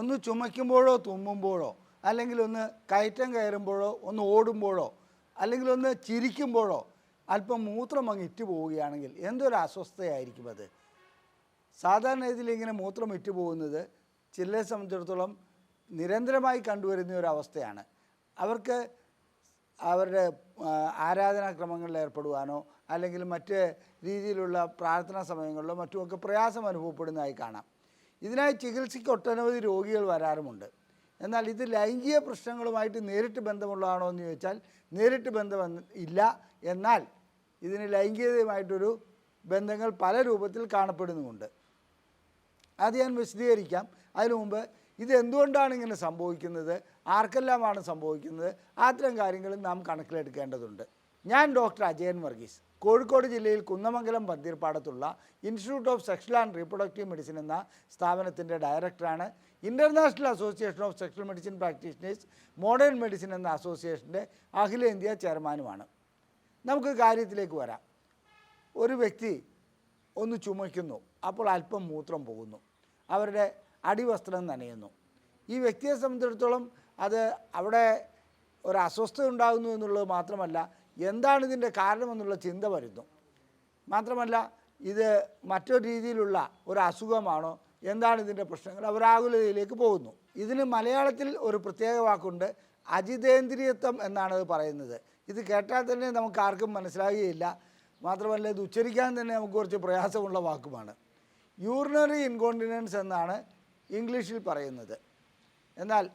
ഒന്ന് ചുമയ്ക്കുമ്പോഴോ തുമ്മുമ്പോഴോ അല്ലെങ്കിൽ ഒന്ന് കയറ്റം കയറുമ്പോഴോ ഒന്ന് ഓടുമ്പോഴോ അല്ലെങ്കിൽ ഒന്ന് ചിരിക്കുമ്പോഴോ അല്പം മൂത്രം അങ്ങ് ഇറ്റ് പോവുകയാണെങ്കിൽ എന്തൊരു അസ്വസ്ഥയായിരിക്കും അത്. സാധാരണ ഇതിൽ ഇങ്ങനെ മൂത്രം ഇറ്റ് പോകുന്നത് ചിലരെ സംബന്ധിച്ചിടത്തോളം നിരന്തരമായി കണ്ടുവരുന്ന ഒരു അവസ്ഥയാണ്. അവർക്ക് അവരുടെ ആരാധനാക്രമങ്ങളിൽ ഏർപ്പെടുവാനോ അല്ലെങ്കിൽ മറ്റ് രീതിയിലുള്ള പ്രാർത്ഥനാ സമയങ്ങളിലോ മറ്റുമൊക്കെ പ്രയാസം അനുഭവപ്പെടുന്നതായി കാണാം. ഇതിനായി ചികിത്സയ്ക്ക് ഒട്ടനവധി രോഗികൾ വരാറുമുണ്ട്. എന്നാൽ ഇത് ലൈംഗിക പ്രശ്നങ്ങളുമായിട്ട് നേരിട്ട് ബന്ധമുള്ളതാണോ എന്ന് ചോദിച്ചാൽ നേരിട്ട് ബന്ധം ഇല്ല. എന്നാൽ ഇതിന് ലൈംഗികതയുമായിട്ടൊരു ബന്ധങ്ങൾ പല രൂപത്തിൽ കാണപ്പെടുന്നുമുണ്ട്. അത് ഞാൻ വിശദീകരിക്കാം. അതിനു മുമ്പ് ഇതെന്തുകൊണ്ടാണ് ഇങ്ങനെ സംഭവിക്കുന്നത്, ആർക്കെല്ലാമാണ് സംഭവിക്കുന്നത്, അത്തരം കാര്യങ്ങളും നാം കണക്കിലെടുക്കേണ്ടതുണ്ട്. ഞാൻ ഡോക്ടർ അജയൻ വർഗീസ്, കോഴിക്കോട് ജില്ലയിൽ കുന്നമംഗലം പന്തീർപ്പാടത്തുള്ള institute of sexual and reproductive medicine എന്ന സ്ഥാപനത്തിൻ്റെ ഡയറക്ടറാണ്. International association of sexual medicine practitioners modern medicine എന്ന അസോസിയേഷൻ്റെ അഖിലേന്ത്യാ ചെയർമാനുമാണ്. നമുക്ക് കാര്യത്തിലേക്ക് വരാം. ഒരു വ്യക്തി ഒന്ന് ചുമയ്ക്കുന്നു, അപ്പോൾ അല്പം മൂത്രം പോകുന്നു, അവരുടെ അടിവസ്ത്രം നനയുന്നു. ഈ വ്യക്തിയെ സംബന്ധിച്ചിടത്തോളം അത് അവിടെ ഒരു അസ്വസ്ഥത ഉണ്ടാകുന്നു എന്നുള്ളത് മാത്രമല്ല, എന്താണ് ഇതിൻ്റെ കാരണമെന്നുള്ള ചിന്ത വരുന്നു. മാത്രമല്ല ഇത് മറ്റൊരു രീതിയിലുള്ള ഒരു അസുഖമാണോ, എന്താണ് ഇതിൻ്റെ പ്രശ്നങ്ങൾ, അവർ ആകുലതയിലേക്ക് പോകുന്നു. ഇതിന് മലയാളത്തിൽ ഒരു പ്രത്യേക വാക്കുണ്ട്, അജിതേന്ദ്രിയത്വം എന്നാണ് അത് പറയുന്നത്. ഇത് കേട്ടാൽ തന്നെ നമുക്ക് ആർക്കും മനസ്സിലാകുകയില്ല. മാത്രമല്ല ഇത് ഉച്ചരിക്കാൻ തന്നെ നമുക്ക് കുറച്ച് പ്രയാസമുള്ള വാക്കുമാണ്. യൂറിനറി ഇൻകോണ്ടിനൻസ് എന്നാണ് ഇംഗ്ലീഷിൽ പറയുന്നത്. എന്നാൽ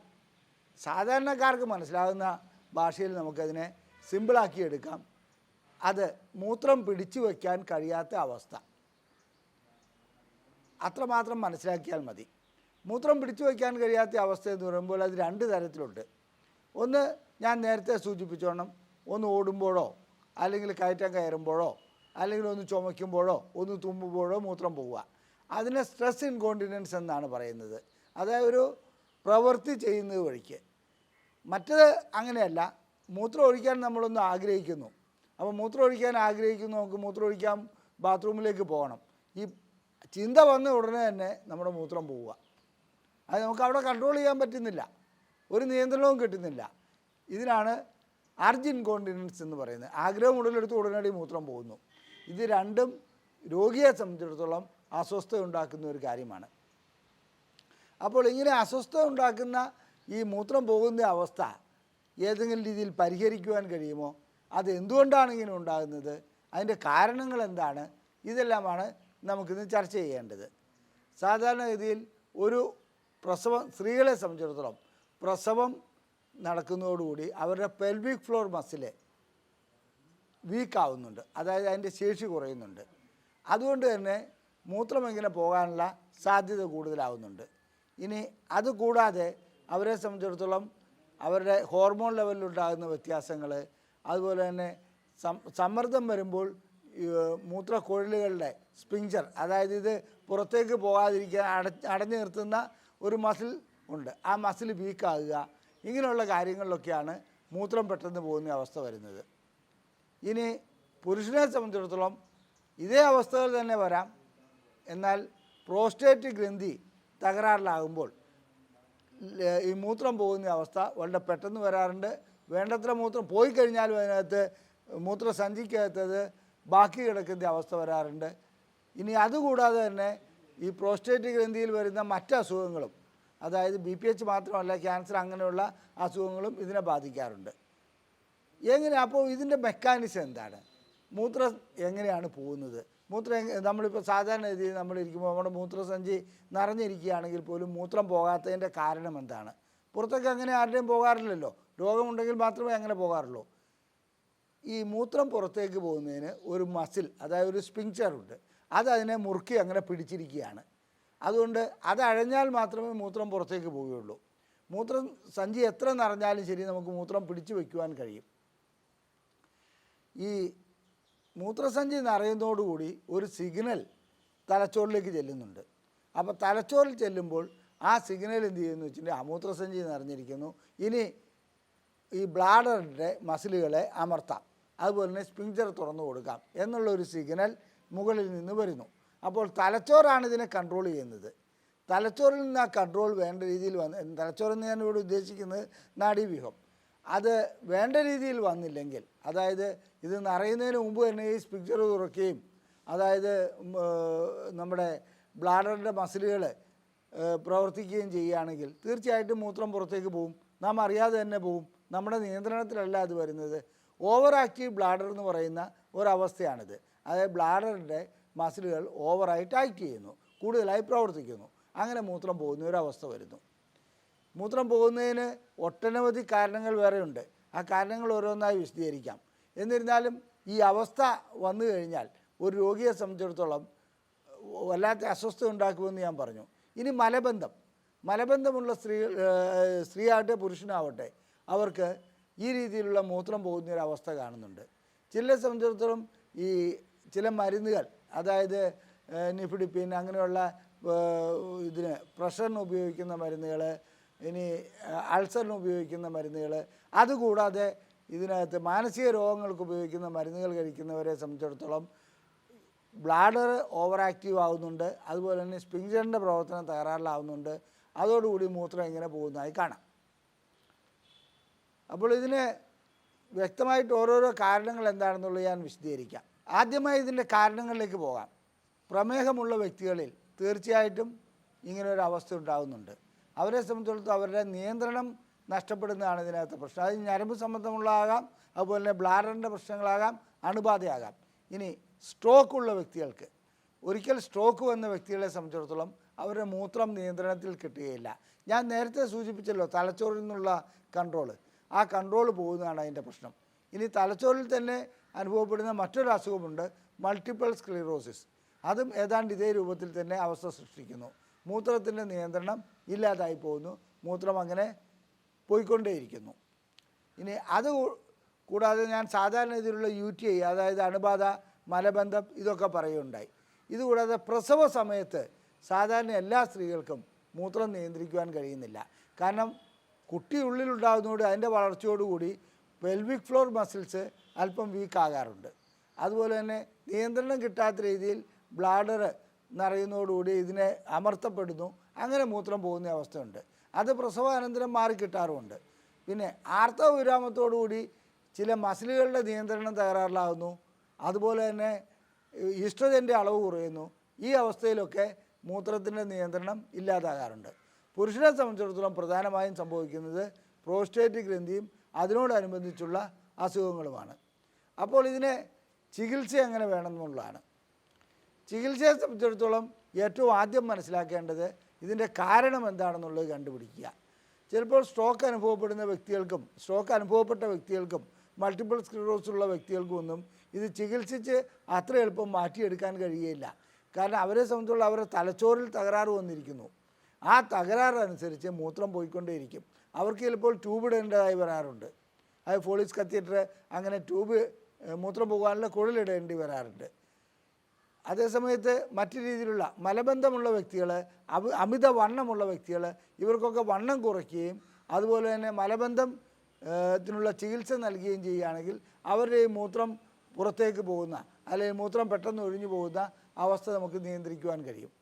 സാധാരണക്കാർക്ക് മനസ്സിലാകുന്ന ഭാഷയിൽ നമുക്കതിനെ സിമ്പിളാക്കി എടുക്കാം. അത് മൂത്രം പിടിച്ചു വയ്ക്കാൻ കഴിയാത്ത അവസ്ഥ, അത്രമാത്രം മനസ്സിലാക്കിയാൽ മതി. മൂത്രം പിടിച്ചു വയ്ക്കാൻ കഴിയാത്ത അവസ്ഥ എന്ന് പറയുമ്പോൾ അത് രണ്ട് തരത്തിലുണ്ട്. ഒന്ന് ഞാൻ നേരത്തെ സൂചിപ്പിച്ചോണം, ഒന്ന് ഓടുമ്പോഴോ അല്ലെങ്കിൽ കയറ്റം കയറുമ്പോഴോ അല്ലെങ്കിൽ ഒന്ന് ചുമയ്ക്കുമ്പോഴോ ഒന്ന് തുമ്മുമ്പോഴോ മൂത്രം പോവുക, അതിനെ സ്ട്രെസ് ഇൻകോണ്ടിനൻസ് എന്നാണ് പറയുന്നത്. അതായത് ഒരു പ്രവൃത്തി ചെയ്യുന്നത് വഴിക്ക്. മറ്റത് അങ്ങനെയല്ല, മൂത്രം ഒഴിക്കാൻ നമ്മളൊന്ന് ആഗ്രഹിക്കുന്നു. അപ്പോൾ മൂത്രം ഒഴിക്കാൻ ആഗ്രഹിക്കുന്നു, നമുക്ക് മൂത്രം ഒഴിക്കാൻ ബാത്റൂമിലേക്ക് പോകണം. ഈ ചിന്ത വന്ന ഉടനെ തന്നെ നമ്മുടെ മൂത്രം പോവുക. അത് നമുക്ക് അവിടെ കൺട്രോൾ ചെയ്യാൻ പറ്റുന്നില്ല, ഒരു നിയന്ത്രണവും കിട്ടുന്നില്ല. ഇതിനാണ് അർജ് ഇൻകോണ്ടിനൻസ് എന്ന് പറയുന്നത്. ആഗ്രഹം ഉടലെടുത്ത് ഉടനടി മൂത്രം പോകുന്നു. ഇത് രണ്ടും രോഗിയെ സംബന്ധിച്ചിടത്തോളം അസ്വസ്ഥത ഉണ്ടാക്കുന്ന ഒരു കാര്യമാണ്. അപ്പോൾ ഇങ്ങനെ അസ്വസ്ഥത ഉണ്ടാക്കുന്ന ഈ മൂത്രം പോകുന്ന അവസ്ഥ ഏതെങ്കിലും രീതിയിൽ പരിഹരിക്കുവാൻ കഴിയുമോ, അത് എന്തുകൊണ്ടാണ് ഇങ്ങനെ ഉണ്ടാകുന്നത്, അതിൻ്റെ കാരണങ്ങൾ എന്താണ്, ഇതെല്ലാമാണ് നമുക്കിന്ന് ചർച്ച ചെയ്യേണ്ടത്. സാധാരണഗതിയിൽ ഒരു സ്ത്രീകളെ സംബന്ധിച്ചിടത്തോളം പ്രസവം നടക്കുന്നതോടുകൂടി അവരുടെ പെൽവിക് ഫ്ലോർ മസിൽ വീക്കാവുന്നുണ്ട്, അതായത് അതിൻ്റെ ശേഷി കുറയുന്നുണ്ട്. അതുകൊണ്ട് തന്നെ മൂത്രം ഇങ്ങനെ പോകാനുള്ള സാധ്യത കൂടുതലാവുന്നുണ്ട്. ഇനി അതുകൂടാതെ അവരെ സംബന്ധിച്ചിടത്തോളം അവരുടെ ഹോർമോൺ ലെവലിലുണ്ടാകുന്ന വ്യത്യാസങ്ങൾ, അതുപോലെ തന്നെ സമ്മർദ്ദം വരുമ്പോൾ മൂത്രക്കുഴലുകളുടെ സ്പിഞ്ചർ, അതായത് ഇത് പുറത്തേക്ക് പോകാതിരിക്കാൻ അടഞ്ഞു നിർത്തുന്ന ഒരു മസിൽ ഉണ്ട്, ആ മസിൽ വീക്കാകുക, ഇങ്ങനെയുള്ള കാര്യങ്ങളിലൊക്കെയാണ് മൂത്രം പെട്ടെന്ന് പോകുന്ന അവസ്ഥ വരുന്നത്. ഇനി പുരുഷനെ സംബന്ധിച്ചിടത്തോളം ഇതേ അവസ്ഥകൾ തന്നെ വരാം. എന്നാൽ പ്രോസ്റ്റേറ്റ് ഗ്രന്ഥി തകരാറിലാകുമ്പോൾ ഈ മൂത്രം പോകുന്ന അവസ്ഥ വളരെ പെട്ടെന്ന് വരാറുണ്ട്. വേണ്ടത്ര മൂത്രം പോയി കഴിഞ്ഞാലും അതിനകത്ത് മൂത്രസഞ്ചിക്കകത്തത് ബാക്കി കിടക്കുന്ന അവസ്ഥ വരാറുണ്ട്. ഇനി അതുകൂടാതെ തന്നെ ഈ പ്രോസ്റ്റേറ്റ് ഗ്രന്ഥിയിൽ വരുന്ന മറ്റ് അസുഖങ്ങളും, അതായത് BPH മാത്രമല്ല ക്യാൻസർ, അങ്ങനെയുള്ള അസുഖങ്ങളും ഇതിനെ ബാധിക്കാറുണ്ട്. അപ്പോൾ ഇതിൻ്റെ മെക്കാനിസം എന്താണ്, മൂത്രം എങ്ങനെയാണ് പോകുന്നത്, നമ്മളിപ്പോൾ സാധാരണ രീതിയിൽ നമ്മളിരിക്കുമ്പോൾ നമ്മുടെ മൂത്രസഞ്ചി നിറഞ്ഞിരിക്കുകയാണെങ്കിൽ പോലും മൂത്രം പോകാത്തതിൻ്റെ കാരണം എന്താണ്? പുറത്തൊക്കെ അങ്ങനെ ആരുടെയും പോകാറില്ലല്ലോ, രോഗമുണ്ടെങ്കിൽ മാത്രമേ അങ്ങനെ പോകാറുള്ളൂ. ഈ മൂത്രം പുറത്തേക്ക് പോകുന്നതിന് ഒരു മസിൽ, അതായത് ഒരു സ്പിങ്ചറുണ്ട്, അതതിനെ മുറുക്കി അങ്ങനെ പിടിച്ചിരിക്കുകയാണ്. അതുകൊണ്ട് അത് അഴഞ്ഞാൽ മാത്രമേ മൂത്രം പുറത്തേക്ക് പോവുകയുള്ളൂ. മൂത്രം സഞ്ചി എത്ര നിറഞ്ഞാലും ശരി നമുക്ക് മൂത്രം പിടിച്ചു വയ്ക്കുവാൻ കഴിയും. ഈ മൂത്രസഞ്ചി നിറയുന്നതോടുകൂടി ഒരു സിഗ്നൽ തലച്ചോറിലേക്ക് ചെല്ലുന്നുണ്ട്. അപ്പോൾ തലച്ചോറിൽ ചെല്ലുമ്പോൾ ആ സിഗ്നൽ എന്ത് ചെയ്യുന്നു വെച്ചിട്ടുണ്ടെങ്കിൽ മൂത്രസഞ്ചി നിറഞ്ഞിരിക്കുന്നു, ഇനി ഈ ബ്ലാഡറിൻ്റെ മസിലുകളെ അമർത്താം, അതുപോലെ തന്നെ സ്പിങ്ചർ തുറന്നു കൊടുക്കാം എന്നുള്ളൊരു സിഗ്നൽ മുകളിൽ നിന്ന് വരുന്നു. അപ്പോൾ തലച്ചോറാണ് ഇതിനെ കൺട്രോൾ ചെയ്യുന്നത്. തലച്ചോറിൽ നിന്ന് ആ കൺട്രോൾ വേണ്ട രീതിയിൽ തലച്ചോറെന്ന് ഞാൻ ഇവിടെ ഉദ്ദേശിക്കുന്നത് നാഡീവ്യൂഹം, അത് വേണ്ട രീതിയിൽ വന്നില്ലെങ്കിൽ, അതായത് ഇത് നിറയുന്നതിന് മുമ്പ് തന്നെ ഈ സ്പിക്ചർ തുറക്കുകയും അതായത് നമ്മുടെ ബ്ലാഡറിൻ്റെ മസിലുകൾ പ്രവർത്തിക്കുകയും ചെയ്യുകയാണെങ്കിൽ തീർച്ചയായിട്ടും മൂത്രം പുറത്തേക്ക് പോവും. നാം അറിയാതെ തന്നെ പോവും. നമ്മുടെ നിയന്ത്രണത്തിലല്ല അത് വരുന്നത്. ഓവർ ആക്റ്റീവ് ബ്ലാഡർ എന്ന് പറയുന്ന ഒരവസ്ഥയാണിത്. അതായത് ബ്ലാഡറിൻ്റെ മസിലുകൾ ഓവറായിട്ട് ആക്ട് ചെയ്യുന്നു, കൂടുതലായി പ്രവർത്തിക്കുന്നു. അങ്ങനെ മൂത്രം പോകുന്ന ഒരവസ്ഥ വരുന്നു. മൂത്രം പോകുന്നതിന് ഒട്ടനവധി കാരണങ്ങൾ വേറെയുണ്ട്. ആ കാരണങ്ങൾ ഓരോന്നായി വിശദീകരിക്കാം. എന്നിരുന്നാലും ഈ അവസ്ഥ വന്നു കഴിഞ്ഞാൽ ഒരു രോഗിയെ സംബന്ധിച്ചിടത്തോളം വല്ലാത്ത അസ്വസ്ഥത ഉണ്ടാക്കുമെന്ന് ഞാൻ പറഞ്ഞു. ഇനി മലബന്ധമുള്ള സ്ത്രീയാവട്ടെ പുരുഷനാവട്ടെ അവർക്ക് ഈ രീതിയിലുള്ള മൂത്രം പോകുന്നൊരവസ്ഥ കാണുന്നുണ്ട്. ചിലരെ സംബന്ധിച്ചിടത്തോളം ഈ ചില മരുന്നുകൾ, അതായത് നിഫിഡിപ്പിൻ അങ്ങനെയുള്ള ഇതിന് പ്രഷറിന് ഉപയോഗിക്കുന്ന മരുന്നുകൾ, ഇനി അൾസറിന് ഉപയോഗിക്കുന്ന മരുന്നുകൾ, അതുകൂടാതെ ഇതിനകത്ത് മാനസിക രോഗങ്ങൾക്ക് ഉപയോഗിക്കുന്ന മരുന്നുകൾ കഴിക്കുന്നവരെ സംബന്ധിച്ചിടത്തോളം ബ്ലാഡർ ഓവർ ആക്റ്റീവ് ആവുന്നുണ്ട്. അതുപോലെ തന്നെ സ്പിങ്ചറിൻ്റെ പ്രവർത്തനം തകരാറിലാവുന്നുണ്ട്. അതോടുകൂടി മൂത്രം ഇങ്ങനെ പോകുന്നതായി കാണാം. അപ്പോൾ ഇതിന് വ്യക്തമായിട്ട് ഓരോരോ കാരണങ്ങൾ എന്താണെന്നുള്ളത് ഞാൻ വിശദീകരിക്കാം. ആദ്യമായി ഇതിൻ്റെ കാരണങ്ങളിലേക്ക് പോകാം. പ്രമേഹമുള്ള വ്യക്തികളിൽ തീർച്ചയായിട്ടും ഇങ്ങനൊരു അവസ്ഥ ഉണ്ടാകുന്നുണ്ട്. അവരെ സംബന്ധിച്ചിടത്തോളം അവരുടെ നിയന്ത്രണം നഷ്ടപ്പെടുന്നതാണ് ഇതിനകത്ത് പ്രശ്നം. അത് ഞരമ്പ് സംബന്ധമുള്ളതാകാം, അതുപോലെ തന്നെ ബ്ലാഡറിൻ്റെ പ്രശ്നങ്ങളാകാം, അണുബാധയാകാം. ഇനി സ്ട്രോക്കുള്ള വ്യക്തികൾക്ക്, ഒരിക്കൽ സ്ട്രോക്ക് വന്ന വ്യക്തികളെ സംബന്ധിച്ചിടത്തോളം അവരുടെ മൂത്രം നിയന്ത്രണത്തിൽ കിട്ടുകയില്ല. ഞാൻ നേരത്തെ സൂചിപ്പിച്ചല്ലോ തലച്ചോറിൽ നിന്നുള്ള കൺട്രോള്, ആ കൺട്രോൾ പോകുന്നതാണ് അതിൻ്റെ പ്രശ്നം. ഇനി തലച്ചോറിൽ തന്നെ അനുഭവപ്പെടുന്ന മറ്റൊരു അസുഖമുണ്ട്, മൾട്ടിപ്പിൾ സ്ക്ലീറോസിസ്. അതും ഏതാണ്ട് ഇതേ രൂപത്തിൽ തന്നെ അവസ്ഥ സൃഷ്ടിക്കുന്നു. മൂത്രത്തിൻ്റെ നിയന്ത്രണം ഇല്ലാതായി പോകുന്നു, മൂത്രം അങ്ങനെ പോയിക്കൊണ്ടേയിരിക്കുന്നു. ഇനി അത് കൂടാതെ ഞാൻ സാധാരണ ഇതിലുള്ള UTI, അതായത് അണുബാധ, മലബന്ധം, ഇതൊക്കെ പറയുകയുണ്ടായി. ഇതുകൂടാതെ പ്രസവ സമയത്ത് സാധാരണ എല്ലാ സ്ത്രീകൾക്കും മൂത്രം നിയന്ത്രിക്കുവാൻ കഴിയുന്നില്ല. കാരണം കുട്ടി ഉള്ളിലുണ്ടാകുന്നതോട് അതിൻ്റെ വളർച്ചയോടുകൂടി പെൽവിക് ഫ്ലോർ മസിൽസ് അല്പം വീക്കാകാറുണ്ട്. അതുപോലെ തന്നെ നിയന്ത്രണം കിട്ടാത്ത രീതിയിൽ ബ്ലാഡർ നിറയുന്നതോടുകൂടി ഇതിനെ അമർത്തപ്പെടുന്നു. അങ്ങനെ മൂത്രം പോകുന്ന അവസ്ഥയുണ്ട്. അത് പ്രസവാനന്തരം മാറിക്കിട്ടാറുമുണ്ട്. പിന്നെ ആർത്തവ വിരാമത്തോടുകൂടി ചില മസിലുകളുടെ നിയന്ത്രണം തകരാറിലാകുന്നു. അതുപോലെ തന്നെ ഈസ്ട്രജൻ്റെ അളവ് കുറയുന്നു. ഈ അവസ്ഥയിലൊക്കെ മൂത്രത്തിൻ്റെ നിയന്ത്രണം ഇല്ലാതാകാറുണ്ട്. പുരുഷനെ സംബന്ധിച്ചിടത്തോളം പ്രധാനമായും സംഭവിക്കുന്നത് പ്രോസ്റ്റേറ്റ് ഗ്രന്ഥിയും അതിനോടനുബന്ധിച്ചുള്ള അസുഖങ്ങളുമാണ്. അപ്പോൾ ഇതിനെ ചികിത്സ എങ്ങനെ വേണമെന്നുള്ളതാണ്. ചികിത്സയെ സംബന്ധിച്ചിടത്തോളം ഏറ്റവും ആദ്യം മനസ്സിലാക്കേണ്ടത് ഇതിൻ്റെ കാരണം എന്താണെന്നുള്ളത് കണ്ടുപിടിക്കുക. ചിലപ്പോൾ സ്ട്രോക്ക് അനുഭവപ്പെട്ട വ്യക്തികൾക്കും മൾട്ടിപ്പിൾ സ്ക്ലീറോസിസ് ഉള്ള വ്യക്തികൾക്കും ഒന്നും ഇത് ചികിത്സിച്ച് അത്ര എളുപ്പം മാറ്റിയെടുക്കാൻ കഴിയുകയില്ല. കാരണം അവരെ സംബന്ധിച്ചുള്ള അവരുടെ തലച്ചോറിൽ തകരാറ് വന്നിരിക്കുന്നു. ആ തകരാറനുസരിച്ച് മൂത്രം പോയിക്കൊണ്ടേയിരിക്കും. അവർക്ക് ചിലപ്പോൾ ട്യൂബ് ഇടേണ്ടതായി വരാറുണ്ട്. അത് ഫോളിസ് കത്തീറ്റർ, അങ്ങനെ ട്യൂബ് മൂത്രം പോകാനുള്ള കുഴലിടേണ്ടി വരാറുണ്ട്. അതേസമയത്ത് മറ്റു രീതിയിലുള്ള മലബന്ധമുള്ള വ്യക്തികൾ, അമിത വണ്ണമുള്ള വ്യക്തികൾ, ഇവർക്കൊക്കെ വണ്ണം കുറയ്ക്കുകയും അതുപോലെ തന്നെ മലബന്ധത്തിനുള്ള ചികിത്സ നൽകുകയും ചെയ്യുകയാണെങ്കിൽ അവരുടെ ഈ മൂത്രം പുറത്തേക്ക് പോകുന്ന, അല്ലെങ്കിൽ മൂത്രം പെട്ടെന്ന് ഒഴിഞ്ഞു പോകുന്ന അവസ്ഥ നമുക്ക് നിയന്ത്രിക്കുവാൻ കഴിയും.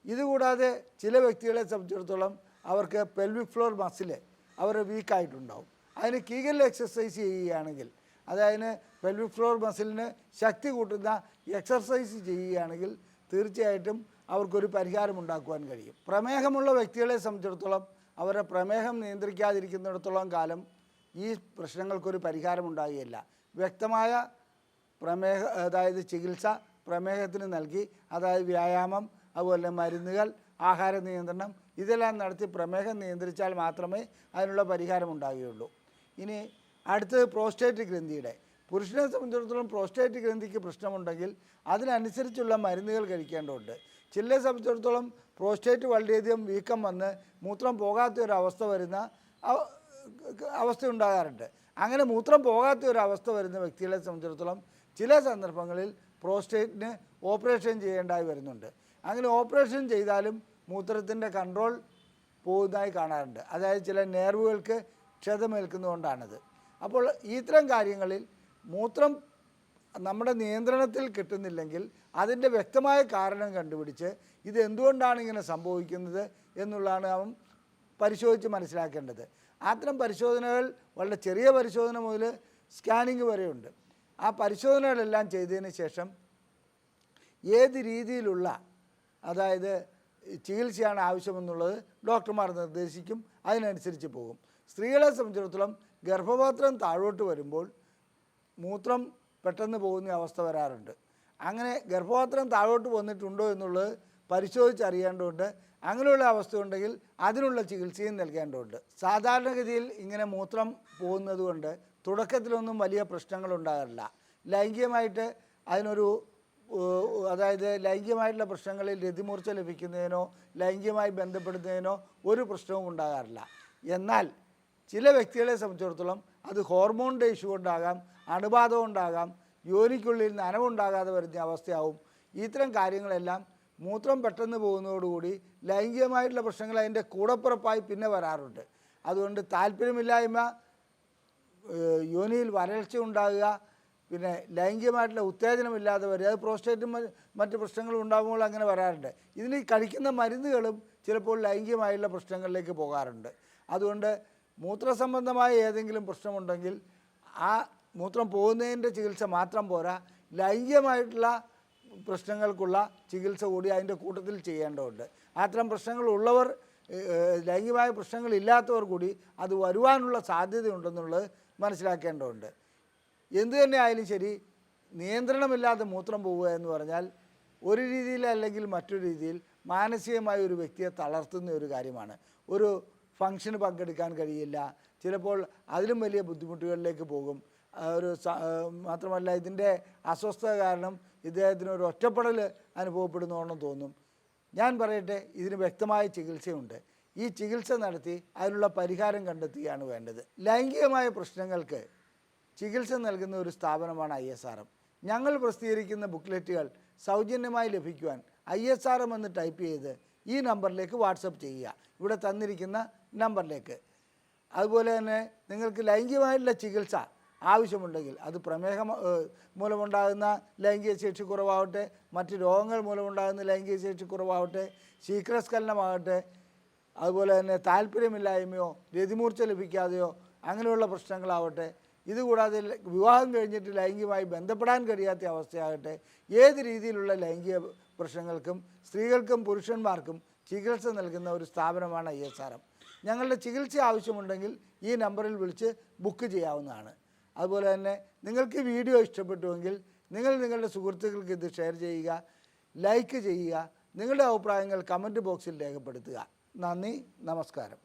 ഇതുകൂടാതെ ചില വ്യക്തികളെ സംബന്ധിച്ചിടത്തോളം അവർക്ക് പെൽവിക് ഫ്ലോർ മസിൽ അവർ വീക്കായിട്ടുണ്ടാവും. അതിന് കീഗൽ എക്സസൈസ് ചെയ്യുകയാണെങ്കിൽ, അതായത് പെൽവിക് ഫ്ലോർ മസിലിന് ശക്തി കൂട്ടുന്ന എക്സർസൈസ് ചെയ്യുകയാണെങ്കിൽ തീർച്ചയായിട്ടും അവർക്കൊരു പരിഹാരം ഉണ്ടാക്കുവാൻ കഴിയും. പ്രമേഹമുള്ള വ്യക്തികളെ സംബന്ധിച്ചിടത്തോളം അവരുടെ പ്രമേഹം നിയന്ത്രിക്കാതിരിക്കുന്നിടത്തോളം കാലം ഈ പ്രശ്നങ്ങൾക്കൊരു പരിഹാരം ഉണ്ടാകുകയില്ല. വ്യക്തമായ അതായത് ചികിത്സ പ്രമേഹത്തിന് നൽകി, അതായത് വ്യായാമം, അതുപോലെ മരുന്നുകൾ, ആഹാര നിയന്ത്രണം, ഇതെല്ലാം നടത്തി പ്രമേഹം നിയന്ത്രിച്ചാൽ മാത്രമേ അതിനുള്ള പരിഹാരം ഉണ്ടാകുകയുള്ളൂ. ഇനി അടുത്തത് പ്രോസ്റ്റേറ്റ് ഗ്രന്ഥിയുടെ. പുരുഷനെ സംബന്ധിച്ചിടത്തോളം പ്രോസ്റ്റേറ്റ് ഗ്രന്ഥിക്ക് പ്രശ്നമുണ്ടെങ്കിൽ അതിനനുസരിച്ചുള്ള മരുന്നുകൾ കഴിക്കേണ്ടതുണ്ട്. ചിലരെ സംബന്ധിച്ചിടത്തോളം പ്രോസ്റ്റേറ്റ് വളരെയധികം വീക്കം വന്ന് മൂത്രം പോകാത്ത ഒരവസ്ഥ വരുന്ന അവസ്ഥ ഉണ്ടാകാറുണ്ട്. അങ്ങനെ മൂത്രം പോകാത്ത ഒരവസ്ഥ വരുന്ന വ്യക്തികളെ സംബന്ധിച്ചിടത്തോളം ചില സന്ദർഭങ്ങളിൽ പ്രോസ്റ്റേറ്റിന് ഓപ്പറേഷൻ ചെയ്യേണ്ടതായി വരുന്നുണ്ട്. അങ്ങനെ ഓപ്പറേഷൻ ചെയ്താലും മൂത്രത്തിൻ്റെ കൺട്രോൾ പോകുന്നതായി കാണാറുണ്ട്. അതായത് ചില നെർവുകൾക്ക് ക്ഷതമേൽക്കുന്നതുകൊണ്ടാണിത്. അപ്പോൾ ഇത്തരം കാര്യങ്ങളിൽ മൂത്രം നമ്മുടെ നിയന്ത്രണത്തിൽ കിട്ടുന്നില്ലെങ്കിൽ അതിൻ്റെ വ്യക്തമായ കാരണം കണ്ടുപിടിച്ച് ഇത് എന്തുകൊണ്ടാണ് ഇങ്ങനെ സംഭവിക്കുന്നത് എന്നുള്ളതാണ് അവൻ പരിശോധിച്ച് മനസ്സിലാക്കേണ്ടത്. അത്തരം പരിശോധനകൾ വളരെ ചെറിയ പരിശോധന മുതൽ സ്കാനിങ് വരെയുണ്ട്. ആ പരിശോധനകളെല്ലാം ചെയ്തതിന് ശേഷം ഏത് രീതിയിലുള്ള അതായത് ചികിത്സയാണ് ആവശ്യമെന്നുള്ളത് ഡോക്ടർമാർ നിർദ്ദേശിക്കും, അതിനനുസരിച്ച് പോകും. സ്ത്രീകളെ സംബന്ധിച്ചിടത്തോളം ഗർഭപാത്രം താഴോട്ട് വരുമ്പോൾ മൂത്രം പെട്ടെന്ന് പോകുന്ന അവസ്ഥ വരാറുണ്ട്. അങ്ങനെ ഗർഭപാത്രം താഴോട്ട് വന്നിട്ടുണ്ടോ എന്നുള്ളത് പരിശോധിച്ചറിയേണ്ടതുണ്ട്. അങ്ങനെയുള്ള അവസ്ഥ ഉണ്ടെങ്കിൽ അതിനുള്ള ചികിത്സയും നൽകേണ്ടതുണ്ട്. സാധാരണഗതിയിൽ ഇങ്ങനെ മൂത്രം പോകുന്നത് കൊണ്ട് തുടക്കത്തിലൊന്നും വലിയ പ്രശ്നങ്ങളുണ്ടാകാറില്ല. ലൈംഗികമായിട്ട് അതിനൊരു അതായത് ലൈംഗികമായിട്ടുള്ള പ്രശ്നങ്ങളിൽ രതിമൂർച്ച ലഭിക്കുന്നതിനോ ലൈംഗികമായി ബന്ധപ്പെടുന്നതിനോ ഒരു പ്രശ്നവും ഉണ്ടാകാറില്ല. എന്നാൽ ചില വ്യക്തികളെ സംബന്ധിച്ചിടത്തോളം അത് ഹോർമോണിൻ്റെ ഇഷ്യൂ കൊണ്ടാകാം, അണുബാധ കൊണ്ടാകാം, യോനിക്കുള്ളിൽ നനവുണ്ടാകാതെ വരുന്ന അവസ്ഥയാവും. ഇത്തരം കാര്യങ്ങളെല്ലാം മൂത്രം പെട്ടെന്ന് പോകുന്നതോടുകൂടി ലൈംഗികമായിട്ടുള്ള പ്രശ്നങ്ങൾ അതിൻ്റെ കൂടപ്പിറപ്പായി പിന്നെ വരാറുണ്ട്. അതുകൊണ്ട് താല്പര്യമില്ലായ്മ, യോനിയിൽ വരൾച്ച ഉണ്ടാകുക, പിന്നെ ലൈംഗികമായിട്ടുള്ള ഉത്തേജനമില്ലാതെ വരിക, അത് പ്രോസ്റ്റേറ്റും മറ്റ് പ്രശ്നങ്ങളും ഉണ്ടാകുമ്പോൾ അങ്ങനെ വരാറുണ്ട്. ഇതിന് കഴിക്കുന്ന മരുന്നുകളും ചിലപ്പോൾ ലൈംഗികമായുള്ള പ്രശ്നങ്ങളിലേക്ക് പോകാറുണ്ട്. അതുകൊണ്ട് മൂത്രസംബന്ധമായ ഏതെങ്കിലും പ്രശ്നമുണ്ടെങ്കിൽ ആ മൂത്രം പോകുന്നതിൻ്റെ ചികിത്സ മാത്രം പോരാ, ലൈംഗികമായിട്ടുള്ള പ്രശ്നങ്ങൾക്കുള്ള ചികിത്സ കൂടി അതിൻ്റെ കൂട്ടത്തിൽ ചെയ്യേണ്ടതുണ്ട്. അത്തരം പ്രശ്നങ്ങളുള്ളവർ, ലൈംഗികമായ പ്രശ്നങ്ങളില്ലാത്തവർ കൂടി അത് വരുവാനുള്ള സാധ്യതയുണ്ടെന്നുള്ളത് മനസ്സിലാക്കേണ്ടതുണ്ട്. എന്തു തന്നെ ആയാലും ശരി, നിയന്ത്രണമില്ലാതെ മൂത്രം പോവുക എന്ന് പറഞ്ഞാൽ ഒരു രീതിയിൽ അല്ലെങ്കിൽ മറ്റൊരു രീതിയിൽ മാനസികമായ ഒരു വ്യക്തിയെ തളർത്തുന്ന ഒരു കാര്യമാണ്. ഒരു ഫംഗ്ഷന് പങ്കെടുക്കാൻ കഴിയില്ല, ചിലപ്പോൾ അതിലും വലിയ ബുദ്ധിമുട്ടുകളിലേക്ക് പോകും. മാത്രമല്ല ഇതിൻ്റെ അസ്വസ്ഥത കാരണം ഇദ്ദേഹത്തിന് ഒരു ഒറ്റപ്പെടൽ അനുഭവപ്പെടുന്നോണം തോന്നും. ഞാൻ പറയട്ടെ, ഇതിന് വ്യക്തമായ ചികിത്സയുണ്ട്. ഈ ചികിത്സ നടത്തി അതിനുള്ള പരിഹാരം കണ്ടെത്തുകയാണ് വേണ്ടത്. ലൈംഗികമായ പ്രശ്നങ്ങൾക്ക് ചികിത്സ നൽകുന്ന ഒരു സ്ഥാപനമാണ് ISRM. ഞങ്ങൾ പ്രസിദ്ധീകരിക്കുന്ന ബുക്ക്ലെറ്റുകൾ സൗജന്യമായി ലഭിക്കുവാൻ ISRM എന്ന് ടൈപ്പ് ചെയ്ത് ഈ നമ്പറിലേക്ക് വാട്സപ്പ് ചെയ്യുക, ഇവിടെ തന്നിരിക്കുന്ന നമ്പറിലേക്ക്. അതുപോലെ തന്നെ നിങ്ങൾക്ക് ലൈംഗികമായിട്ടുള്ള ചികിത്സ ആവശ്യമുണ്ടെങ്കിൽ അത് പ്രമേഹം മൂലമുണ്ടാകുന്ന ലൈംഗിക ശേഷി കുറവാവട്ടെ, മറ്റ് രോഗങ്ങൾ മൂലമുണ്ടാകുന്ന ലൈംഗിക ശേഷി കുറവാവട്ടെ, ശീഘ്രസ്ഖലനമാകട്ടെ, അതുപോലെ തന്നെ താല്പര്യമില്ലായ്മയോ രതിമൂർച്ച ലഭിക്കാതെയോ അങ്ങനെയുള്ള പ്രശ്നങ്ങളാവട്ടെ, ഇതുകൂടാതെ വിവാഹം കഴിഞ്ഞിട്ട് ലൈംഗികമായി ബന്ധപ്പെടാൻ കഴിയാത്ത അവസ്ഥയാകട്ടെ, ഏത് രീതിയിലുള്ള ലൈംഗിക പ്രശ്നങ്ങൾക്കും സ്ത്രീകൾക്കും പുരുഷന്മാർക്കും ചികിത്സ നൽകുന്ന ഒരു സ്ഥാപനമാണ് ISRM. ഞങ്ങളുടെ ചികിത്സ ആവശ്യമുണ്ടെങ്കിൽ ഈ നമ്പറിൽ വിളിച്ച് ബുക്ക് ചെയ്യാവുന്നതാണ്. അതുപോലെ തന്നെ നിങ്ങൾക്ക് വീഡിയോ ഇഷ്ടപ്പെട്ടുവെങ്കിൽ നിങ്ങളുടെ സുഹൃത്തുക്കൾക്ക് ഇത് ഷെയർ ചെയ്യുക, ലൈക്ക് ചെയ്യുക, നിങ്ങളുടെ അഭിപ്രായങ്ങൾ കമൻറ്റ് ബോക്സിൽ രേഖപ്പെടുത്തുക. നന്ദി, നമസ്കാരം.